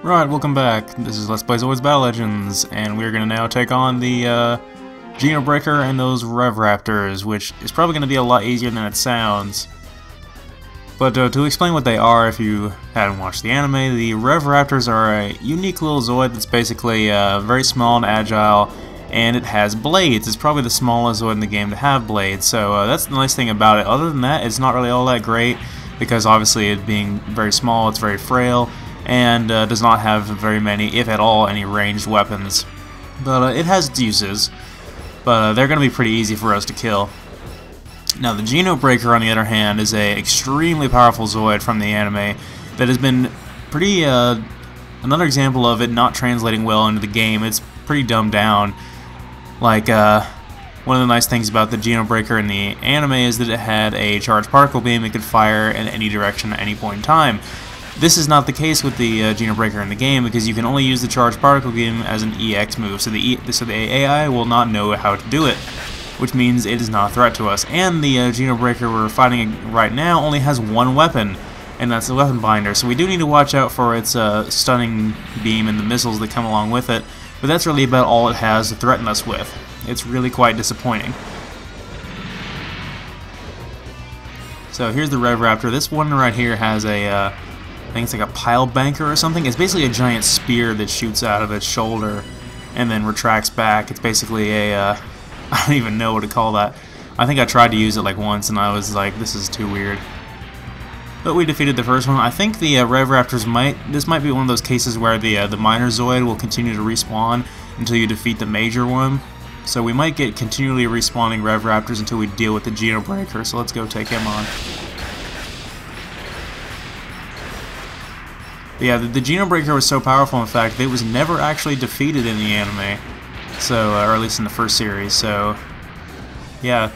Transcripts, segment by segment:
Right, welcome back. This is Let's Play Zoids Battle Legends, and we're going to now take on the Geno Breaker and those Raptors, which is probably going to be a lot easier than it sounds. But to explain what they are, if you hadn't watched the anime, the Raptors are a unique little Zoid that's basically very small and agile, and it has blades. It's probably the smallest Zoid in the game to have blades, so that's the nice thing about it. Other than that, it's not really all that great, because obviously it being very small, it's very frail, and does not have very many, if at all, any ranged weapons. But it has its uses, but they're going to be pretty easy for us to kill. Now the Geno Breaker, on the other hand, is a extremely powerful Zoid from the anime that has been pretty, another example of it not translating well into the game. It's pretty dumbed down. Like, one of the nice things about the Geno Breaker in the anime is that it had a charged particle beam it could fire in any direction at any point in time. This is not the case with the Geno Breaker in the game, because you can only use the charged particle beam as an EX move, so the AI will not know how to do it, which means it is not a threat to us. And the Geno Breaker we're fighting right now only has one weapon, and that's the weapon binder, so we do need to watch out for its stunning beam and the missiles that come along with it, but that's really about all it has to threaten us with. It's really quite disappointing. So here's the Raptor. This one right here has a I think it's like a pile banker or something. It's basically a giant spear that shoots out of its shoulder and then retracts back. It's basically a, I don't even know what to call that. I think I tried to use it like once and I was like, this is too weird. But we defeated the first one. I think the Raptors this might be one of those cases where the minor Zoid will continue to respawn until you defeat the major one. So we might get continually respawning Raptors until we deal with the Geno Breaker, so let's go take him on. But yeah, the Geno Breaker was so powerful, in fact, it was never actually defeated in the anime, so or at least in the first series. So, yeah,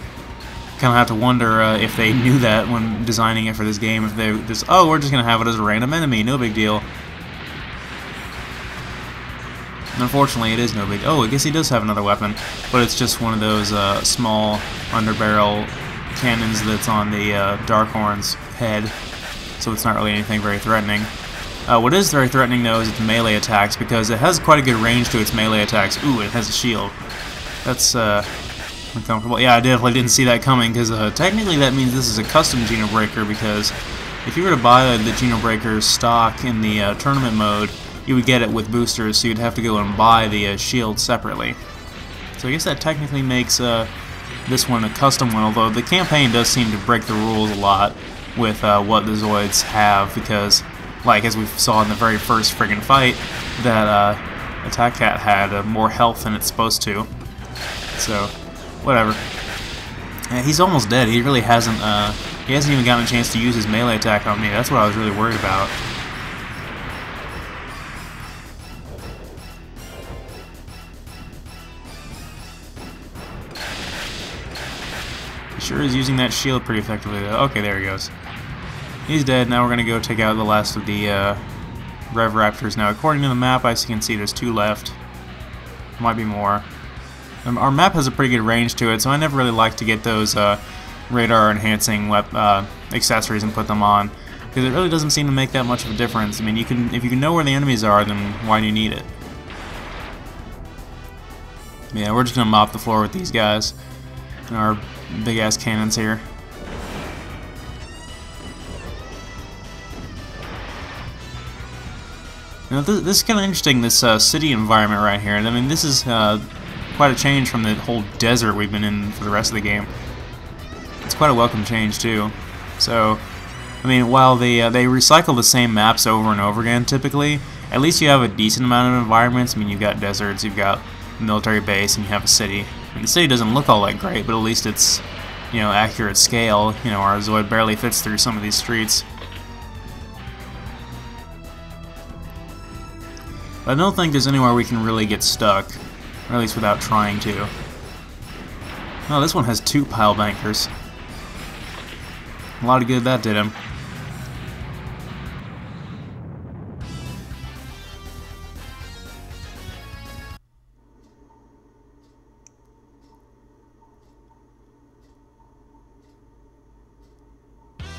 kind of have to wonder if they knew that when designing it for this game. If they just, oh, we're just gonna have it as a random enemy, no big deal. And unfortunately, it is no big. Oh, I guess he does have another weapon, but it's just one of those small underbarrel cannons that's on the Darkhorn's head, so it's not really anything very threatening. What is very threatening, though, is its melee attacks, because it has quite a good range to its melee attacks. Ooh, it has a shield. That's uncomfortable. Yeah, I definitely didn't see that coming, because technically that means this is a custom Geno Breaker, because if you were to buy the Geno Breaker stock in the tournament mode, you would get it with boosters, so you'd have to go and buy the shield separately. So I guess that technically makes this one a custom one, although the campaign does seem to break the rules a lot with what the Zoids have, because like, as we saw in the very first friggin' fight, that Attack Cat had more health than it's supposed to. So, whatever. He's almost dead. He really hasn't, he hasn't even gotten a chance to use his melee attack on me. That's what I was really worried about. He sure is using that shield pretty effectively, though. Okay, there he goes. He's dead. Now we're going to go take out the last of the Raptors. Now, according to the map, I can see there's 2 left. Might be more. Our map has a pretty good range to it, so I never really like to get those radar-enhancing accessories and put them on, because it really doesn't seem to make that much of a difference. I mean, if you can know where the enemies are, then why do you need it? Yeah, we're just going to mop the floor with these guys and our big-ass cannons here. Now, this is kind of interesting, this city environment right here. And I mean, this is quite a change from the whole desert we've been in for the rest of the game. It's quite a welcome change, too. So, I mean, while they recycle the same maps over and over again, typically, at least you have a decent amount of environments. I mean, you've got deserts, you've got a military base, and you have a city. I mean, the city doesn't look all that great, but at least it's, you know, accurate scale. You know, our Zoid barely fits through some of these streets. I don't think there's anywhere we can really get stuck, or at least without trying to. Oh, this one has 2 pile bankers. A lot of good that did him.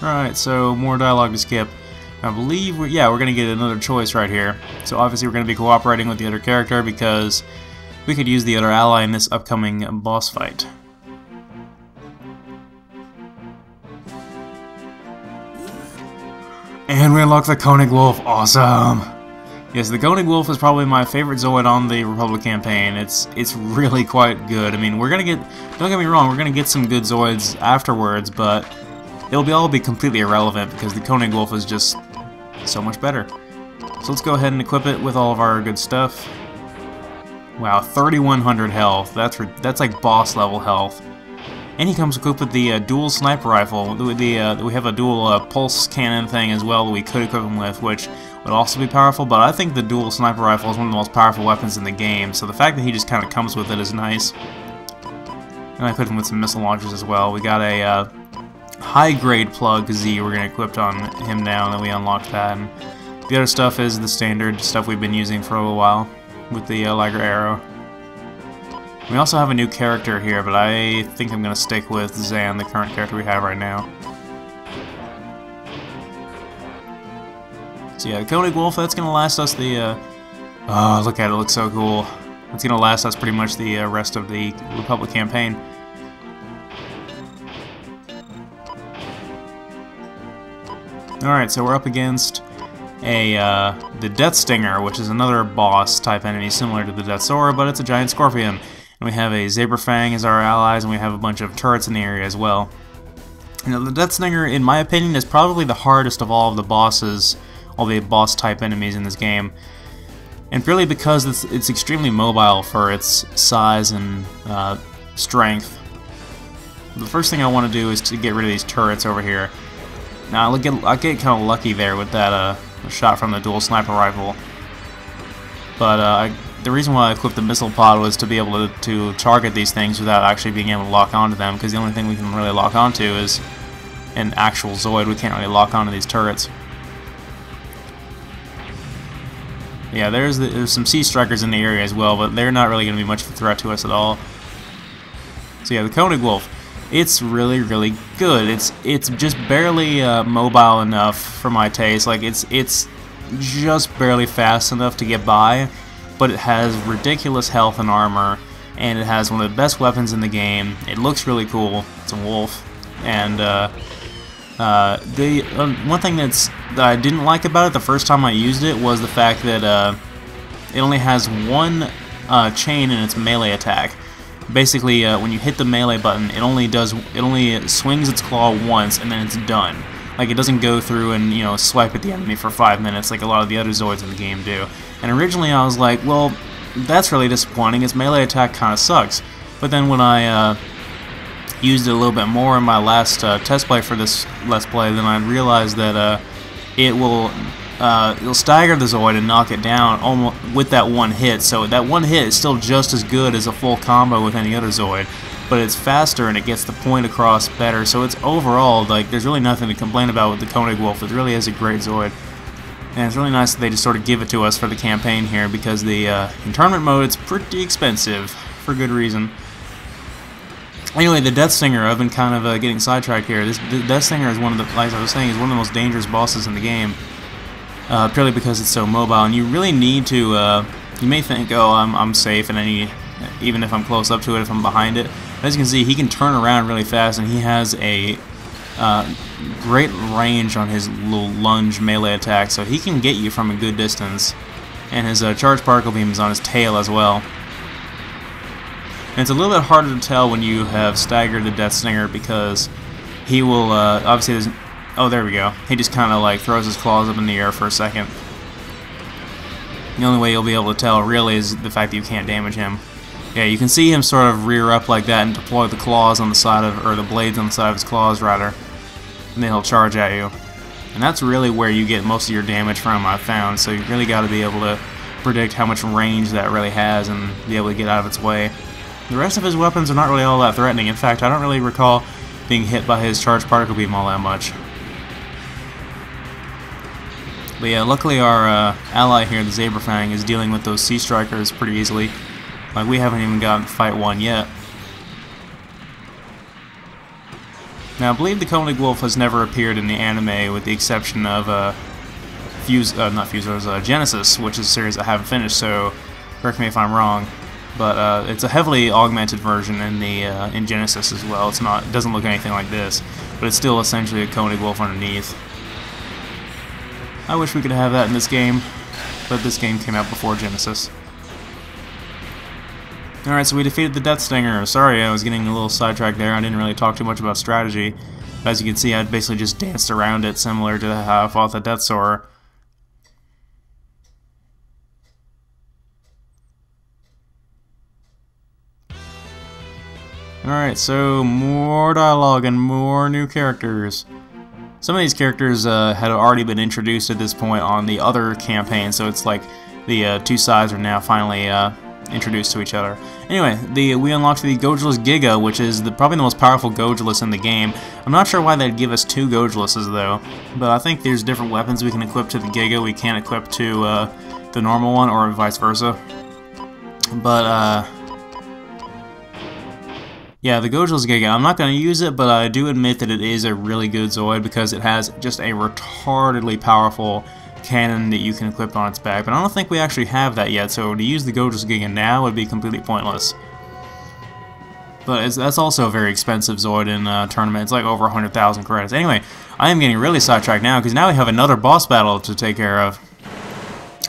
Alright, so more dialogue to skip. I believe, we're going to get another choice right here. So obviously we're going to be cooperating with the other character because we could use the other ally in this upcoming boss fight. And we unlock the Koenig Wolf. Awesome! Yes, the Koenig Wolf is probably my favorite Zoid on the Republic campaign. It's really quite good. I mean, we're gonna get, don't get me wrong, we're gonna get some good Zoids afterwards, but it'll all be completely irrelevant because the Koenig Wolf is just so much better. So let's go ahead and equip it with all of our good stuff. Wow, 3,100 health. That's like boss level health. And he comes equipped with the dual sniper rifle. We have a dual pulse cannon thing as well that we could equip him with, which would also be powerful, but I think the dual sniper rifle is one of the most powerful weapons in the game, so the fact that he just kind of comes with it is nice. And I equipped him with some missile launchers as well. We got a high-grade plug Z we're going to equip on him now, and then we unlocked that. And the other stuff is the standard stuff we've been using for a little while with the Liger Arrow. We also have a new character here, but I think I'm going to stick with Zan, the current character we have right now. So yeah, the Koenig Wolf, that's going to last us the, oh, look at it, it looks so cool. It's going to last us pretty much the rest of the Republic campaign. Alright, so we're up against the Deathsinger, which is another boss type enemy similar to the Deathsaur, but it's a giant scorpion. And we have a Zebrafang as our allies, and we have a bunch of turrets in the area as well. You know, the Deathsinger, in my opinion, is probably the hardest of all of the bosses, all the boss type enemies in this game. And purely because it's extremely mobile for its size and strength. The first thing I want to do is to get rid of these turrets over here. Now, I get kind of lucky there with that shot from the dual sniper rifle. But the reason why I equipped the missile pod was to be able to target these things without actually being able to lock onto them, because the only thing we can really lock onto is an actual Zoid. We can't really lock onto these turrets. Yeah, there's some Sea Strikers in the area as well, but they're not really going to be much of a threat to us at all. So yeah, the Koenig Wolf. It's really, really good. It's just barely mobile enough for my taste. Like it's just barely fast enough to get by, but it has ridiculous health and armor, and it has one of the best weapons in the game. It looks really cool. It's a wolf, and one thing that I didn't like about it the first time I used it was the fact that it only has one chain in its melee attack. Basically, when you hit the melee button, it only swings its claw once, and then it's done. Like, it doesn't go through and, you know, swipe at the enemy for 5 minutes like a lot of the other Zoids in the game do. And originally I was like, well, that's really disappointing. Its melee attack kind of sucks. But then when I used it a little bit more in my last test play for this Let's Play, then I realized that it'll stagger the Zoid and knock it down almost with that one hit. So that one hit is still just as good as a full combo with any other Zoid, but it's faster and it gets the point across better. So it's overall, like, there's really nothing to complain about with the Koenig Wolf. It really is a great Zoid. And it's really nice that they just sort of give it to us for the campaign here, because the in tournament mode it's pretty expensive for good reason. Anyway, the Deathsinger, I've been kind of getting sidetracked here. The Deathsinger is one of the, like I was saying, is one of the most dangerous bosses in the game. Purely because it's so mobile, and you really need to, you may think, oh, I'm safe, and even if I'm close up to it, if I'm behind it. As you can see, he can turn around really fast, and he has a great range on his little lunge melee attack, so he can get you from a good distance. And his charged particle beam is on his tail as well. And it's a little bit harder to tell when you have staggered the Deathsinger, because he will, obviously there's, oh, there we go. He just kind of like throws his claws up in the air for a second. The only way you'll be able to tell really is the fact that you can't damage him. Yeah, you can see him sort of rear up like that and deploy the claws on the side of, or the blades on the side of his claws rather, and then he'll charge at you. And that's really where you get most of your damage from, I've found. So you really got to be able to predict how much range that really has and be able to get out of its way. The rest of his weapons are not really all that threatening. In fact, I don't really recall being hit by his charged particle beam all that much. But yeah, luckily our ally here, the Zebrafang, is dealing with those Sea Strikers pretty easily. Like, we haven't even gotten fight 1 yet. Now, I believe the Koenig Wolf has never appeared in the anime, with the exception of Genesis, which is a series I haven't finished, so correct me if I'm wrong. But it's a heavily augmented version in the in Genesis as well. It doesn't look anything like this, but it's still essentially a Koenig wolf underneath. I wish we could have that in this game, but this game came out before Genesis. Alright, so we defeated the Deathsinger. Sorry, I was getting a little sidetracked there. I didn't really talk too much about strategy. As you can see, I basically just danced around it, similar to how I fought the Deathsaur. Alright, so more dialogue and more new characters. Some of these characters had already been introduced at this point on the other campaign, so it's like the two sides are now finally introduced to each other. Anyway, we unlocked the Gauntlet Giga, which is probably the most powerful Gauntlet in the game. I'm not sure why they'd give us two Gauntlets though, but I think there's different weapons we can equip to the Giga we can't equip to the normal one, or vice versa. But yeah, the Gauntlet Giga, I'm not going to use it, but I do admit that it is a really good Zoid because it has just a retardedly powerful cannon that you can equip on its back. But I don't think we actually have that yet, so to use the Gauntlet Giga now would be completely pointless. But that's also a very expensive Zoid in tournament. It's like over 100,000 credits. Anyway, I am getting really sidetracked now because now we have another boss battle to take care of.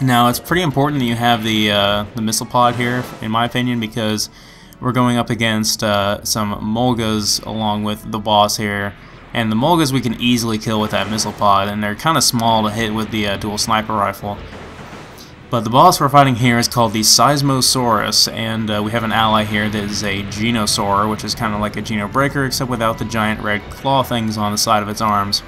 Now, it's pretty important that you have the missile pod here, in my opinion, because we're going up against some Molgas along with the boss here, and the Molgas we can easily kill with that missile pod, and they're kind of small to hit with the dual sniper rifle. But the boss we're fighting here is called the Seismosaurus, and we have an ally here that is a Genosaur, which is kind of like a Geno Breaker, except without the giant red claw things on the side of its arms.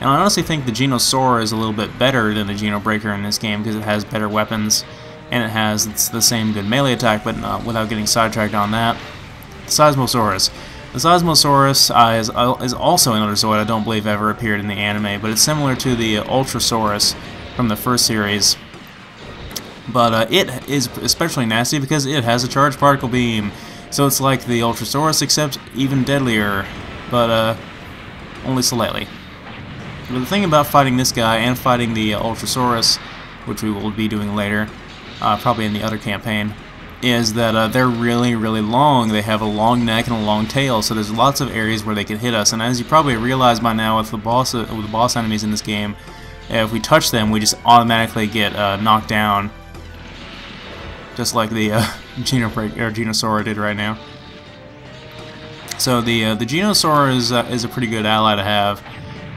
And I honestly think the Genosaur is a little bit better than the Geno Breaker in this game because it has better weapons. And it's the same good melee attack, but without getting sidetracked on that. The Seismosaurus. The Seismosaurus is also another Zoid I don't believe ever appeared in the anime, but it's similar to the Ultrasaurus from the first series. But it is especially nasty because it has a charged particle beam. So it's like the Ultrasaurus, except even deadlier, but only slightly. But the thing about fighting this guy and fighting the Ultrasaurus, which we will be doing later, probably in the other campaign, is that they're really, really long. They have a long neck and a long tail, so there's lots of areas where they can hit us. And as you probably realize by now, with the boss enemies in this game, if we touch them, we just automatically get knocked down, just like the Geno Breaker or Genosaur did right now. So the Genosaur is a pretty good ally to have,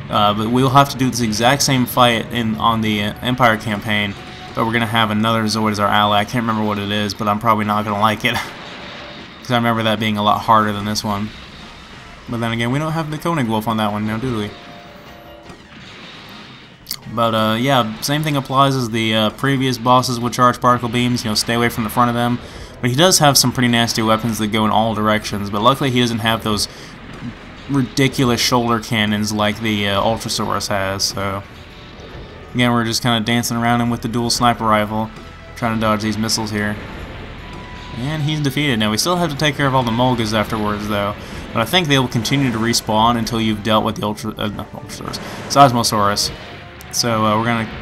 but we'll have to do this exact same fight on the Empire campaign. But we're going to have another Zoid as our ally. I can't remember what it is, but I'm probably not going to like it. Because I remember that being a lot harder than this one. But then again, we don't have the Koenig wolf on that one now, do we? But yeah, same thing applies as the previous bosses with charged particle beams. You know, stay away from the front of them. But he does have some pretty nasty weapons that go in all directions. But luckily he doesn't have those ridiculous shoulder cannons like the Ultrasaurus has, so... Again, we're just kind of dancing around him with the dual sniper rifle, trying to dodge these missiles here. And he's defeated. Now, we still have to take care of all the Molgas afterwards, though. But I think they will continue to respawn until you've dealt with the Seismosaurus. So we're going to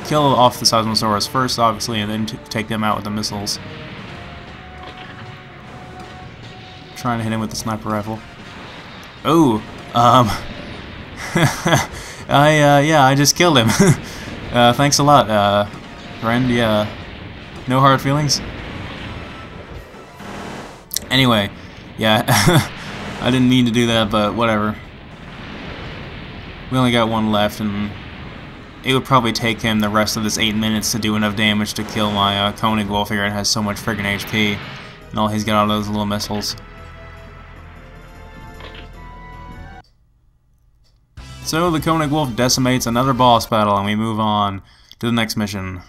kill off the Seismosaurus first, obviously, and then take them out with the missiles. Trying to hit him with the sniper rifle. Oh, yeah, I just killed him. Thanks a lot, friend. Yeah, no hard feelings. Anyway, yeah, I didn't mean to do that, but whatever. We only got one left, and it would probably take him the rest of this 8 minutes to do enough damage to kill my Koenig wolf here. It has so much friggin' HP, and all he's got are those little missiles. So the Koenig wolf decimates another boss battle, and we move on to the next mission.